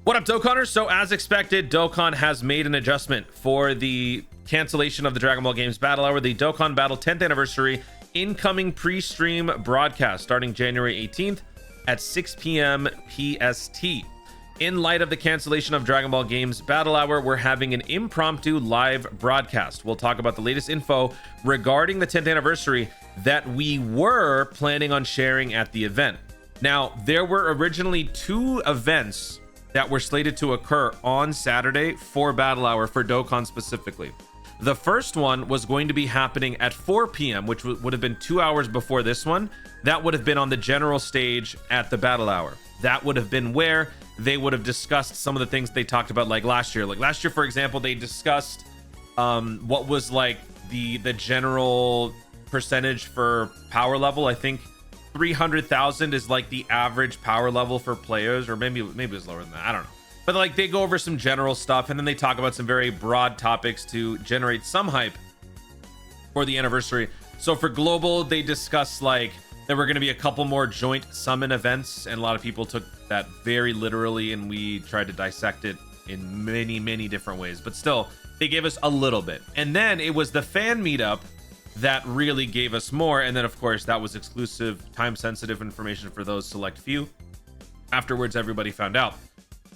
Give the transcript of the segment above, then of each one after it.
What up, Dokkanners? So as expected, Dokkan has made an adjustment for the cancellation of the Dragon Ball Games Battle Hour. The Dokkan Battle 10th Anniversary incoming pre-stream broadcast starting January 18th at 6 p.m. PST. In light of the cancellation of Dragon Ball Games Battle Hour, we're having an impromptu live broadcast. We'll talk about the latest info regarding the 10th anniversary that we were planning on sharing at the event. Now, there were originally 2 events that were slated to occur on Saturday for Battle Hour for Dokkan specifically. The first one was going to be happening at 4 p.m., which would have been 2 hours before this one. That would have been on the general stage at the Battle Hour. That would have been where they would have discussed some of the things they talked about like last year. Like last year, for example, they discussed what was like the general percentage for power level. I think 300,000 is like the average power level for players, or maybe it was lower than that. I don't know. But like they go over some general stuff and then they talk about some very broad topics to generate some hype for the anniversary. So for global, they discussed like there were going to be a couple more joint summon events, and a lot of people took that very literally, and we tried to dissect it in many different ways. But still, they gave us a little bit. And then it was the fan meetup that really gave us more, and then of course that was exclusive, time-sensitive information for those select few. Afterwards, everybody found out.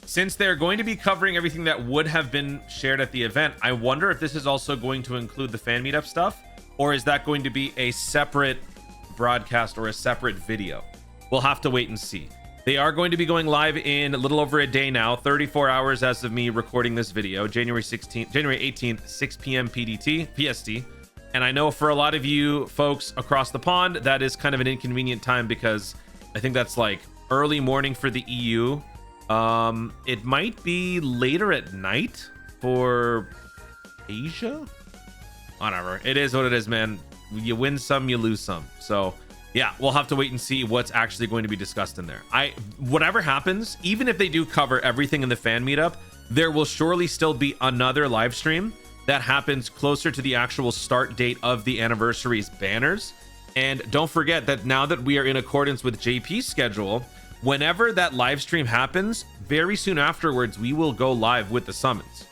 Since they're going to be covering everything that would have been shared at the event, I wonder if this is also going to include the fan meetup stuff, or is that going to be a separate broadcast or a separate video? We'll have to wait and see. They are going to be going live in a little over a day now, 34 hours as of me recording this video, January 18th, 6 p.m. PST. And I know for a lot of you folks across the pond, that is kind of an inconvenient time because I think that's like early morning for the EU. It might be later at night for Asia. Whatever. It is what it is, man. You win some, you lose some. So yeah, we'll have to wait and see what's actually going to be discussed in there. Whatever happens, even if they do cover everything in the fan meetup, there will surely still be another live stream that happens closer to the actual start date of the anniversary's banners. And don't forget that now that we are in accordance with JP's schedule, whenever that live stream happens, very soon afterwards, we will go live with the summons.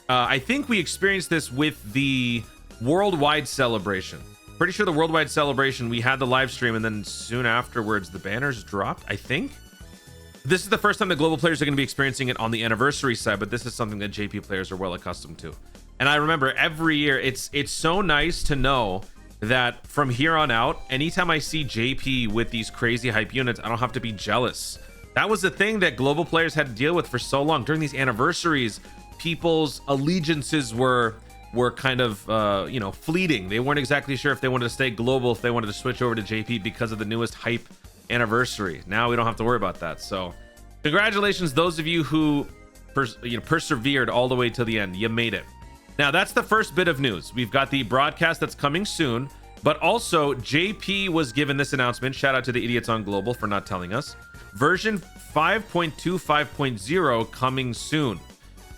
I think we experienced this with the worldwide celebration. Pretty sure the worldwide celebration, we had the live stream, and then soon afterwards, the banners dropped, I think. This is the first time the global players are going to be experiencing it on the anniversary side, but this is something that JP players are well accustomed to. And I remember every year, it's so nice to know that from here on out, anytime I see JP with these crazy hype units, I don't have to be jealous. That was the thing that global players had to deal with for so long. During these anniversaries, people's allegiances were kind of fleeting. They weren't exactly sure if they wanted to stay global, if they wanted to switch over to JP because of the newest hype anniversary. Now we don't have to worry about that. So congratulations, those of you who persevered all the way to the end. You made it. Now that's the first bit of news. We've got the broadcast that's coming soon, but also JP was given this announcement. Shout out to the idiots on global for not telling us. Version 5.25.0 coming soon.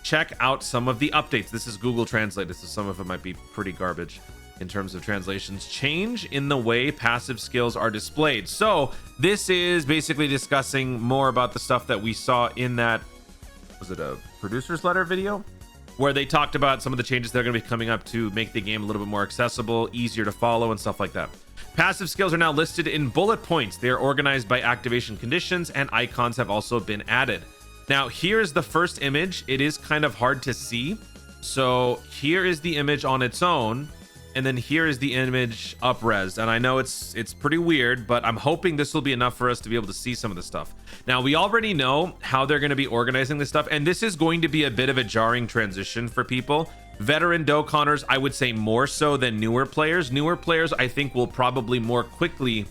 Check out some of the updates. This is Google Translate, so some of it might be pretty garbage in terms of translations. Change in the way passive skills are displayed. So this is basically discussing more about the stuff that we saw in that, was it a producer's letter video, where they talked about some of the changes that are going to be coming up to make the game a little bit more accessible, easier to follow, and stuff like that. Passive skills are now listed in bullet points. They are organized by activation conditions, and icons have also been added. Now, here's the first image. It is kind of hard to see. So here is the image on its own, and then here is the image up-res. And I know it's pretty weird, but I'm hoping this will be enough for us to be able to see some of the stuff. Now, we already know how they're going to be organizing this stuff, and this is going to be a bit of a jarring transition for people. Veteran Dokkanners, I would say more so than newer players. Newer players, I think, will probably more quickly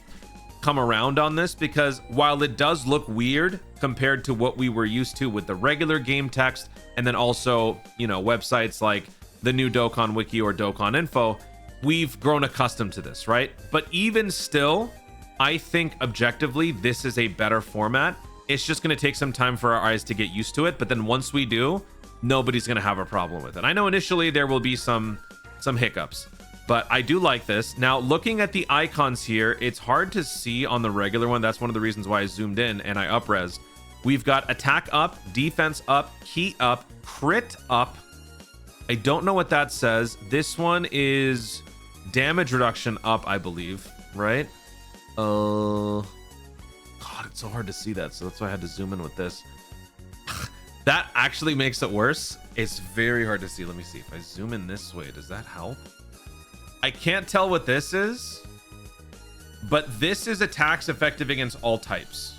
come around on this, because while it does look weird compared to what we were used to with the regular game text, and then also, websites like the new Dokkan Wiki or Dokkan Info, we've grown accustomed to this, right? But even still, I think objectively, this is a better format. It's just going to take some time for our eyes to get used to it. But then once we do, nobody's going to have a problem with it. I know initially there will be some hiccups, but I do like this. Now, looking at the icons here, it's hard to see on the regular one. That's one of the reasons why I zoomed in and I up-resed. We've got attack up, defense up, ki up, crit up. I don't know what that says. This one is damage reduction up, I believe, right? God, it's so hard to see that, so that's why I had to zoom in with this. That actually makes it worse. It's very hard to see. Let me see. If I zoom in this way, does that help? I can't tell what this is, but this is attacks effective against all types.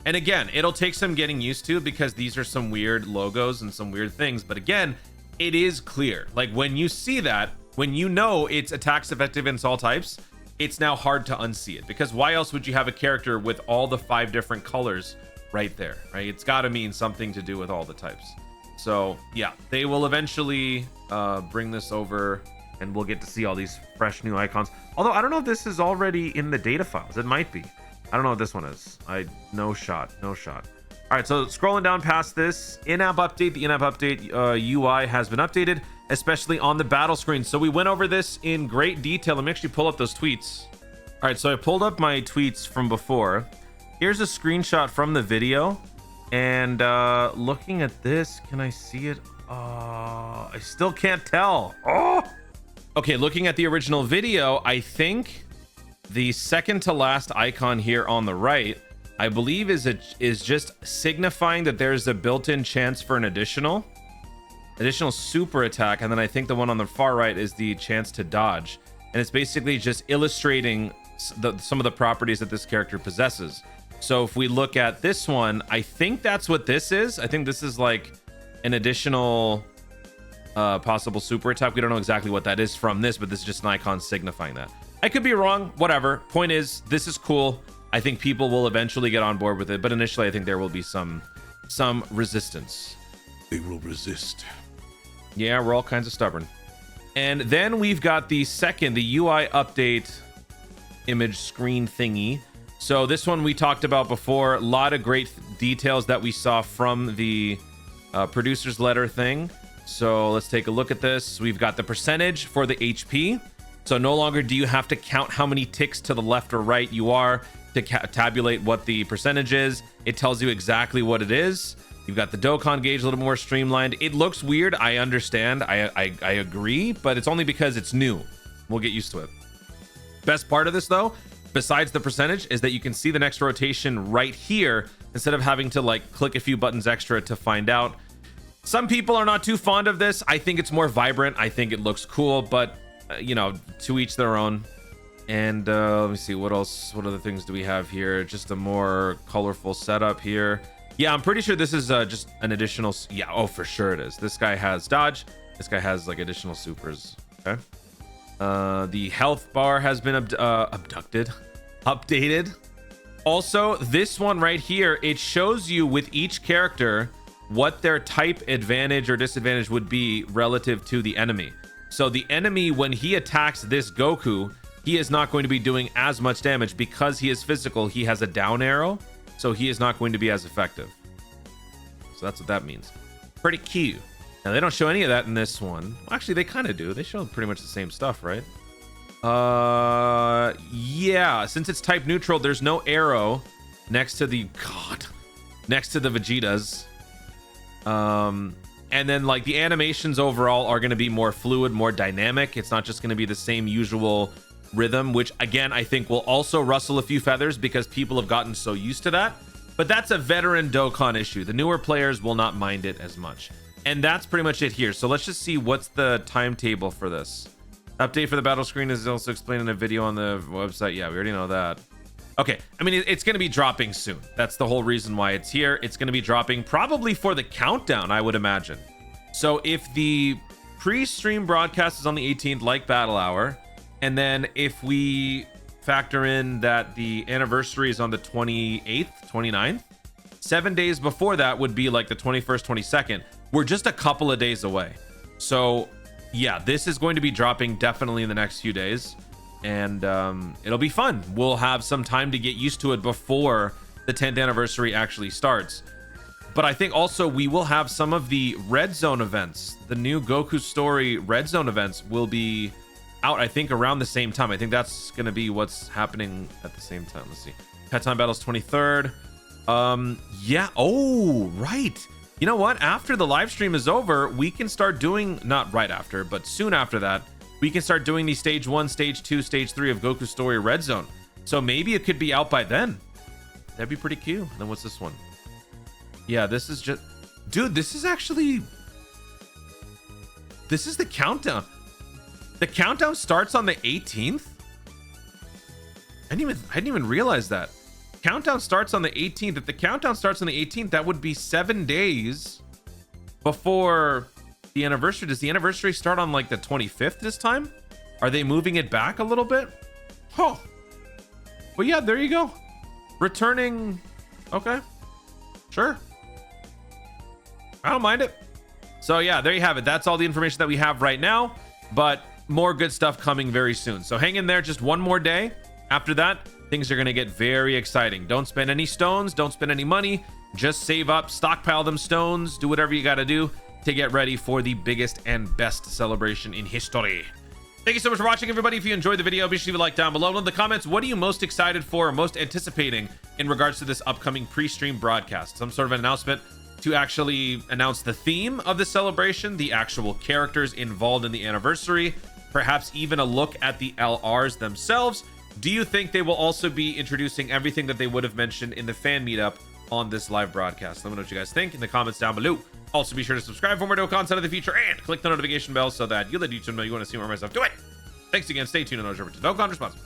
And again, it'll take some getting used to because these are some weird logos and some weird things. But again, it is clear. Like when you see that, when you know it's attacks effective against all types, it's now hard to unsee it, because why else would you have a character with all the 5 different colors right there, right? It's got to mean something to do with all the types. So yeah, they will eventually bring this over and we'll get to see all these fresh new icons. Although I don't know if this is already in the data files. It might be. I don't know what this one is. No shot. All right, so scrolling down past this in-app update, the in-app update UI has been updated, especially on the battle screen. So we went over this in great detail. Let me actually pull up those tweets. All right, so I pulled up my tweets from before. Here's a screenshot from the video, and looking at this, can I see it? I still can't tell. Okay, looking at the original video, I think the second to last icon here on the right, I believe is just signifying that there's a built-in chance for an additional super attack, and then I think the one on the far right is the chance to dodge, and it's basically just illustrating some of the properties that this character possesses. So if we look at this one, I think that's what this is. I think this is like an additional possible super attack. We don't know exactly what that is from this, but this is just an icon signifying that. I could be wrong, whatever. Point is, this is cool. I think people will eventually get on board with it, but initially I think there will be some resistance. They will resist. Yeah, we're all kinds of stubborn. And then we've got the UI update image screen thingy. So this one we talked about before. A lot of great details that we saw from the producer's letter thing. So let's take a look at this. We've got the percentage for the HP. So no longer do you have to count how many ticks to the left or right you are to tabulate what the percentage is. It tells you exactly what it is. You've got the Dokkan gauge a little more streamlined. It looks weird. I understand. I agree, but it's only because it's new. We'll get used to it. Best part of this, though, besides the percentage, is that you can see the next rotation right here instead of having to like click a few buttons extra to find out. Some people are not too fond of this. I think it's more vibrant. I think it looks cool, but you know, to each their own. And let me see, what else, what other things do we have here? Just a more colorful setup here. Yeah, I'm pretty sure this is just an additional, yeah, oh, for sure it is. This guy has dodge. This guy has like additional supers. Okay. The health bar has been updated. Also, this one right here, it shows you with each character what their type advantage or disadvantage would be relative to the enemy. So the enemy, when he attacks this Goku, he is not going to be doing as much damage because he is physical. He has a down arrow, so he is not going to be as effective. So that's what that means. Pretty cute. Now, they don't show any of that in this one. Well, actually, they kind of do. They show pretty much the same stuff, right? Yeah, since it's type neutral, there's no arrow next to the Vegetas. And then like the animations overall are going to be more fluid, more dynamic. It's not just going to be the same usual rhythm, which again, I think will also rustle a few feathers because people have gotten so used to that. But that's a veteran Dokkan issue. The newer players will not mind it as much. And that's pretty much it here. So let's just see what's the timetable for this. Update for the battle screen is also explained in a video on the website. Yeah, we already know that. Okay, I mean, it's going to be dropping soon. That's the whole reason why it's here. It's going to be dropping probably for the countdown, I would imagine. So if the pre-stream broadcast is on the 18th, like Battle Hour, and then if we factor in that the anniversary is on the 28th, 29th, 7 days before that would be like the 21st, 22nd. We're just a couple of days away. So yeah, this is going to be dropping definitely in the next few days. And it'll be fun. We'll have some time to get used to it before the 10th anniversary actually starts. But I think also we will have some of the Red Zone events. The new Goku Story Red Zone events will be out, I think, around the same time. I think that's going to be what's happening at the same time. Let's see. Pet Time Battles 23rd. Yeah. Oh, right. You know what? After the live stream is over, we can start doing, not right after, but soon after that, we can start doing the stage 1, stage 2, stage 3 of Goku's Story Red Zone. So maybe it could be out by then. That'd be pretty cute. Then what's this one? Yeah, this is just, dude, this is actually, this is the countdown. The countdown starts on the 18th. I didn't even realize that. Countdown starts on the 18th. If the countdown starts on the 18th, that would be 7 days before the anniversary. Does the anniversary start on like the 25th this time? Are they moving it back a little bit? Huh. But yeah, there you go. Returning. Okay. Sure. I don't mind it. So yeah, there you have it. That's all the information that we have right now, but more good stuff coming very soon. So hang in there just one more day. After that, things are going to get very exciting. Don't spend any stones. Don't spend any money. Just save up, stockpile them stones, do whatever you got to do to get ready for the biggest and best celebration in history. Thank you so much for watching, everybody. If you enjoyed the video, be sure to leave a like down below. In the comments, what are you most excited for or most anticipating in regards to this upcoming pre-stream broadcast? Some sort of an announcement to actually announce the theme of the celebration, the actual characters involved in the anniversary, perhaps even a look at the LRs themselves. Do you think they will also be introducing everything that they would have mentioned in the fan meetup on this live broadcast? Let me know what you guys think in the comments down below. Also, be sure to subscribe for more Dokkan content in the future and click the notification bell so that you'll let YouTube know you want to see more of my stuff. Do it! Thanks again. Stay tuned and over to Dokkan Responsibly.